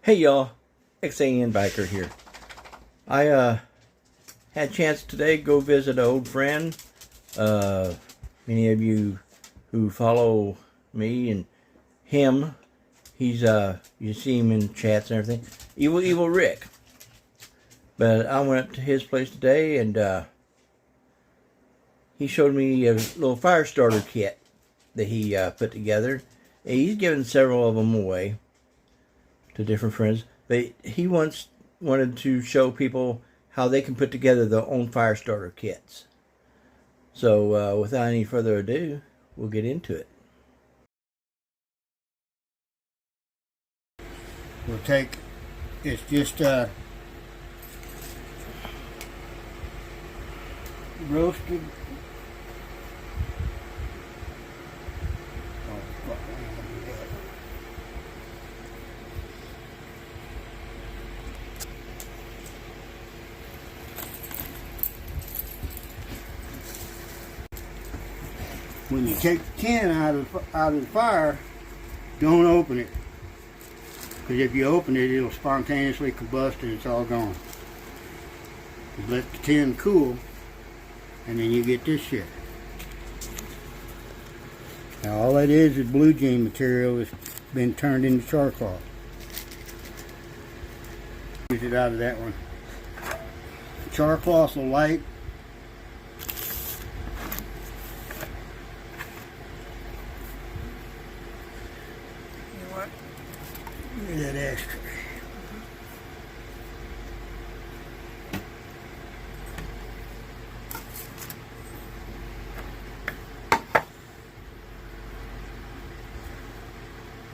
Hey y'all, XAN Biker here. I had a chance today to go visit an old friend. Many of you who follow me and him, he's you see him in chats and everything. Evilevilrick. But I went up to his place today and he showed me a little fire starter kit that he put together. And he's given several of them away to different friends, but he wanted to show people how they can put together their own fire starter kits. So without any further ado, we'll get into it. We'll take, it's just roasted. When you take the tin out of the fire, don't open it. Because if you open it, it'll spontaneously combust and it's all gone. You let the tin cool, and then you get this shit. Now all that is blue jean material that's been turned into charcoal. Use it out of that one. Charcoal will light. Look at that extra.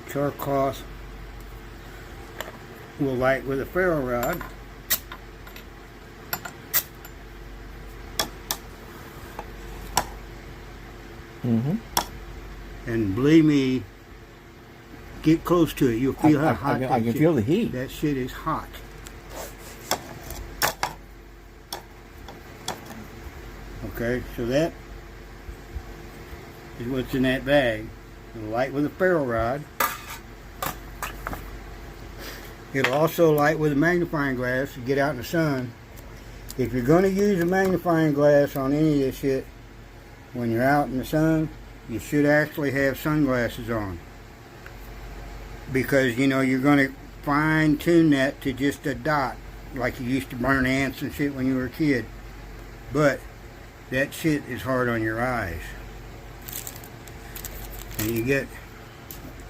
Charcoal will light with a ferro rod. And believe me, get close to it. You'll feel how hot I can feel the heat. That shit is hot. Okay, so that is what's in that bag. It'll light with a ferro rod. It'll also light with a magnifying glass to get out in the sun. If you're going to use a magnifying glass on any of this shit, when you're out in the sun, you should actually have sunglasses on. Because, you know, you're going to fine tune that to just a dot, like you used to burn ants and shit when you were a kid. But that shit is hard on your eyes. And you get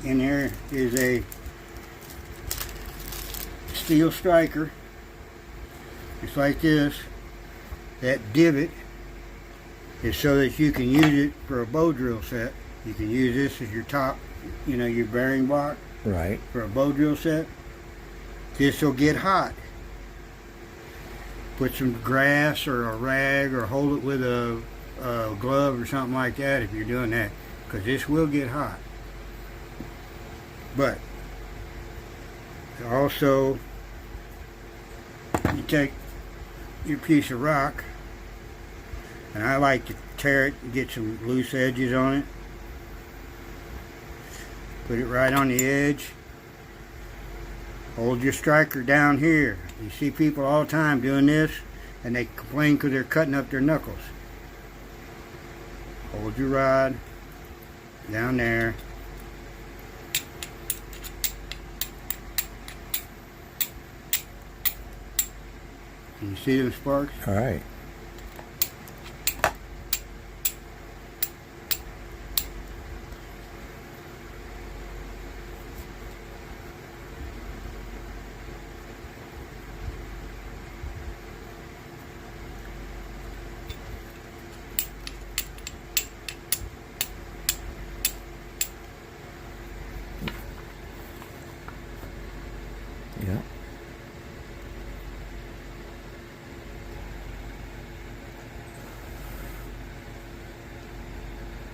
in there is a steel striker, just like this. That divot is so that you can use it for a bow drill set. You can use this as your top, you know, your bearing block. Right. For a bow drill set. This will get hot. Put some grass or a rag or hold it with a glove or something like that if you're doing that, because this will get hot. But also, you take your piece of rock, and I like to tear it and get some loose edges on it. Put it right on the edge. Hold your striker down here. You see people all the time doing this, and they complain because they're cutting up their knuckles. Hold your rod down there. Can you see them sparks? All right. Yeah.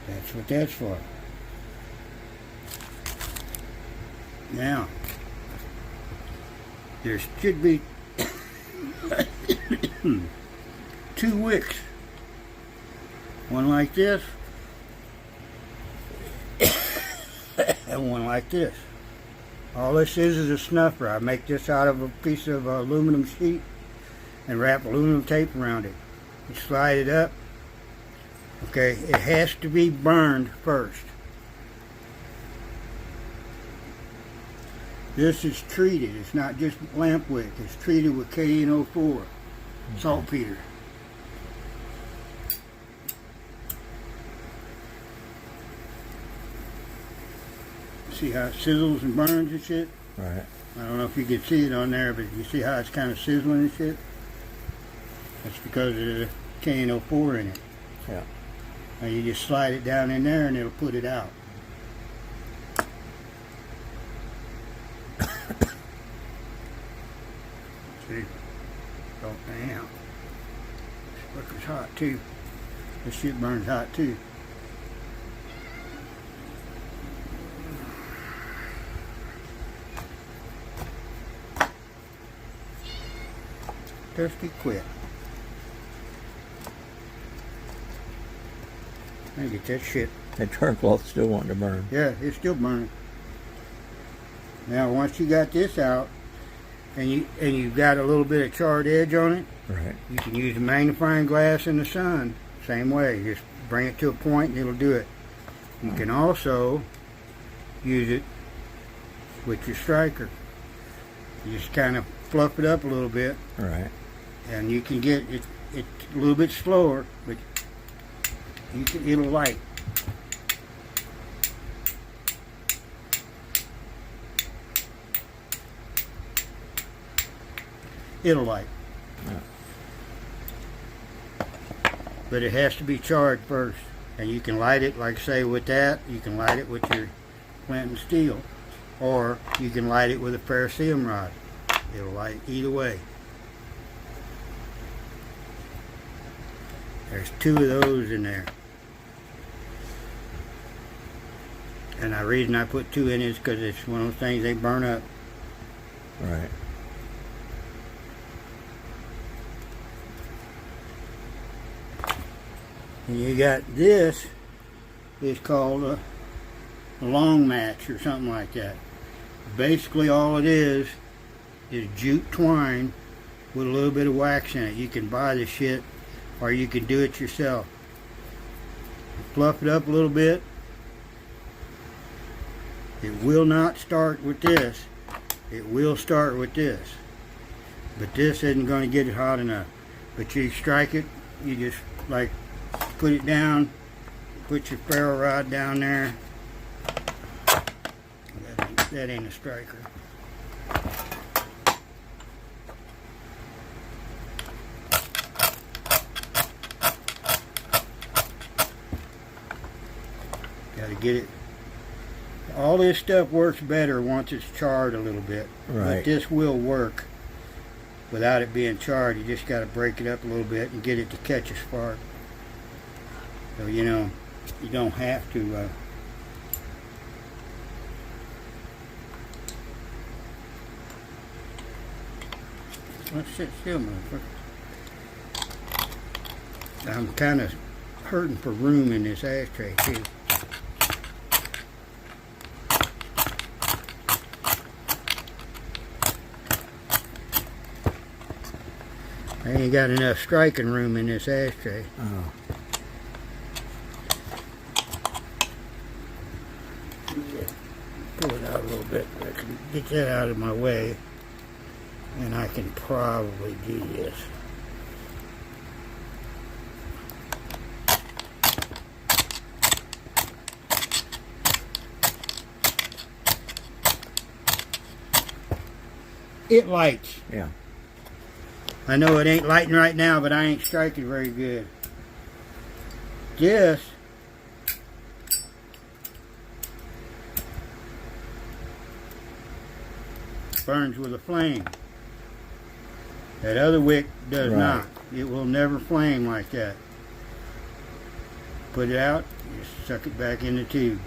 That's what that's for. Now, there should be 2 wicks. One like this, and one like this. All this is a snuffer. I make this out of a piece of aluminum sheet and wrap aluminum tape around it. You slide it up. Okay, it has to be burned first. This is treated. It's not just lamp wick. It's treated with KN04 saltpeter. See how it sizzles and burns and shit? Right. I don't know if you can see it on there, but you see how it's kind of sizzling and shit? That's because of the KN04 in it. Yeah. Now you just slide it down in there and it'll put it out. See? Oh, damn. This fucker's hot too. This shit burns hot too. Thirsty quit. I get that shit. That charcoal's still wanting to burn. Yeah, it's still burning. Now, once you got this out, and you've got a little bit of charred edge on it, Right. you can use a magnifying glass in the sun. Same way, just bring it to a point and it'll do it. You can also use it with your striker. You just kind of fluff it up a little bit, Right. and you can get it. It's a little bit slower, but it'll light. It'll light. Yeah. But it has to be charred first. And you can light it, like I say, with that. You can light it with your flint and steel. Or you can light it with a ferrocerium rod. It'll light either way. There's 2 of those in there. And the reason I put 2 in is because it's one of those things they burn up. Right. And you got this is called a long match or something like that. Basically all it is jute twine with a little bit of wax in it. You can buy the shit or you can do it yourself. Fluff it up a little bit. It will not start with this. It will start with this. But this isn't going to get it hot enough. But you strike it, you just like put it down, put your ferro rod down there. That ain't a striker. Gotta get it. All this stuff works better once it's charred a little bit. Right. But this will work without it being charred. You just gotta break it up a little bit and get it to catch a spark. So, you know, you don't have to let's sit still, motherfucker. I'm kind of hurting for room in this ashtray, too. I ain't got enough striking room in this ashtray. Oh. Pull it out a little bit. I can get that out of my way. And I can probably do this. It lights. Yeah. I know it ain't lighting right now, but I ain't striking very good. This burns with a flame. That other wick does not. It will never flame like that. Put it out, just suck it back in the tube.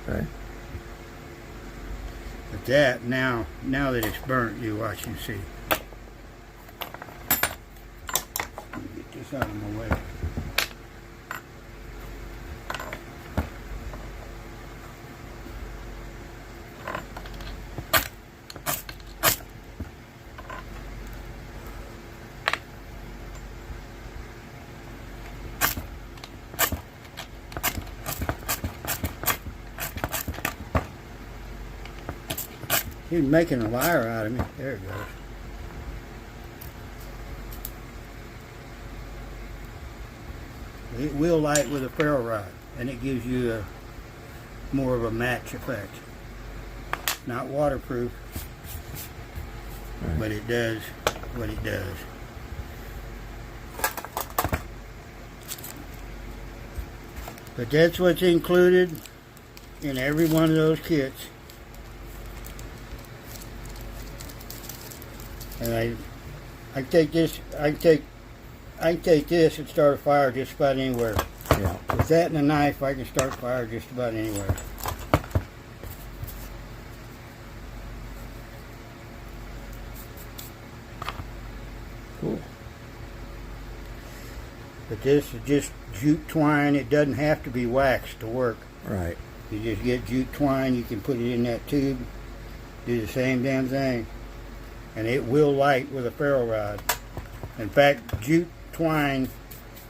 Okay. But that, now that it's burnt, you watch and see. Let me get this out of my way. He's making a liar out of me. There it goes. It will light with a ferro rod, and it gives you a more of a match effect. Not waterproof, Right. but it does what it does. But that's what's included in every one of those kits. And I take this and start a fire just about anywhere. Yeah. With that and a knife, I can start a fire just about anywhere. Cool. But this is just jute twine. It doesn't have to be waxed to work. Right. You just get jute twine. You can put it in that tube. Do the same damn thing. And it will light with a ferro rod. In fact, jute twine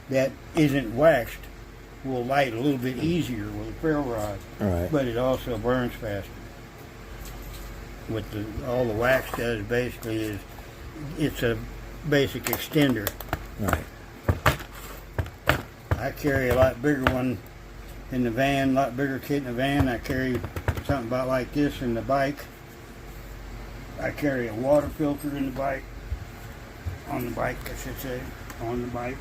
that isn't waxed will light a little bit easier with a ferro rod. Right. But it also burns faster. What all the wax does basically is it's a basic extender. Right. I carry a lot bigger one in the van, a lot bigger kit in the van. I carry something about like this in the bike. I carry a water filter in the bike. On the bike, I should say. On the bike.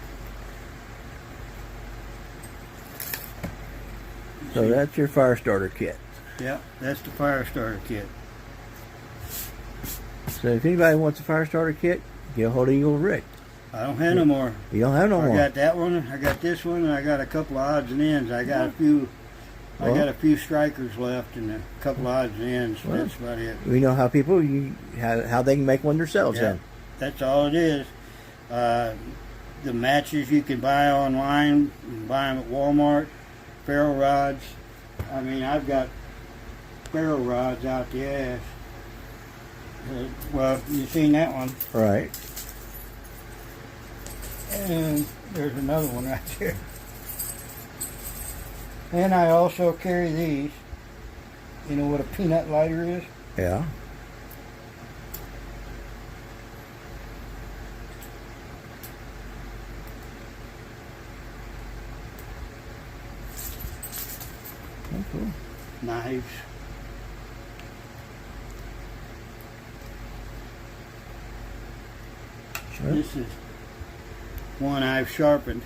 So that's your fire starter kit. Yep, that's the fire starter kit. So if anybody wants a fire starter kit, get a hold of Evilevilrick. I don't have no more. You don't have no I more. got that one, I got this one, and I got a couple of odds and ends. I got a few strikers left and a couple of odds and ends. Well, That's about it. We know how people how they can make one themselves. Yeah. Then. That's all it is. The matches you can buy online, you can buy them at Walmart. Ferro rods. I mean, I've got ferro rods out the ass. Well, you've seen that one. Right. And there's another one right there. And I also carry these. You know what a peanut lighter is? Yeah. Oh, cool. Knives. Sure. This is one I've sharpened.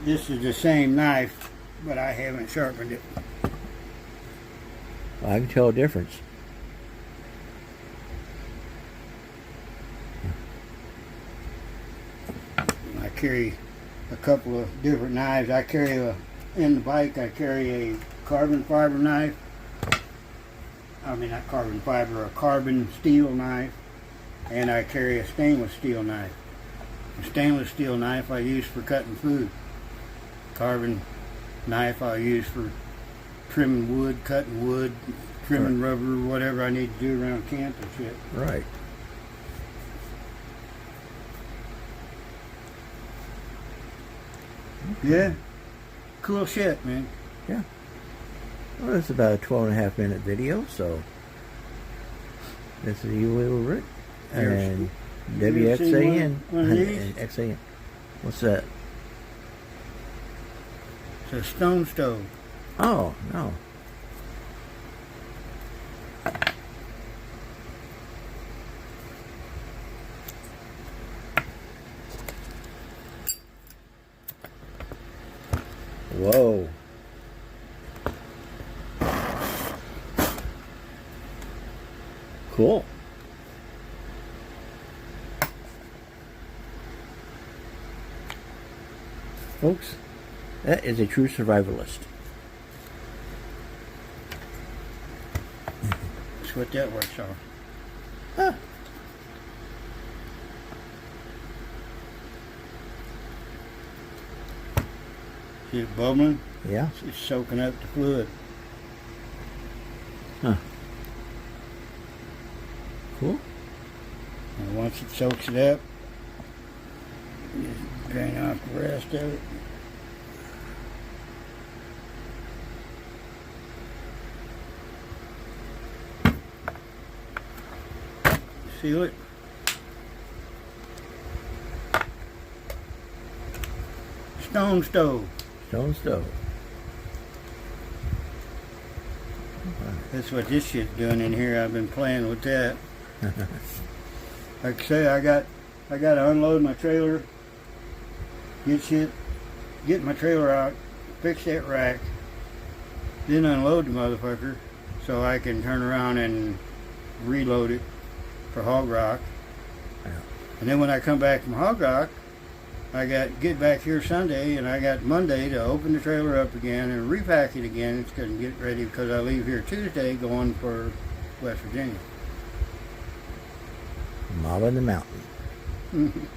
This is the same knife, but I haven't sharpened it. Well, I can tell a difference. I carry a couple of different knives. I carry in the bike, I carry a carbon fiber knife. I mean, not carbon fiber, a carbon steel knife. And I carry a stainless steel knife. The stainless steel knife I use for cutting food. Carbon knife I use for trimming wood, cutting wood, trimming rubber, whatever I need to do around camp and shit. Right. Yeah. Cool shit, man. Yeah. Well, it's about a 12.5 minute video, so this is Evilevilrick and WXAN one of these? and XAN. What's that? It's a stone stove. Oh, no. Whoa. Cool. Folks, that is a true survivalist. That's what that works on. Huh. See it bubbling? Yeah. It's soaking up the fluid. Huh. Cool. And once it soaks it up, just drain off the rest of it. seal it. Stone stove. Stone stove. That's what this shit's doing in here. I've been playing with that. Like I say, I got to unload my trailer, get my trailer out, fix that rack, then unload the motherfucker so I can turn around and reload it for hog rock. Yeah. And then when I come back from hog rock, I got get back here Sunday, and I got Monday to open the trailer up again and repack it again. It's going to get ready because I leave here Tuesday going for West Virginia. Mob in the mountain.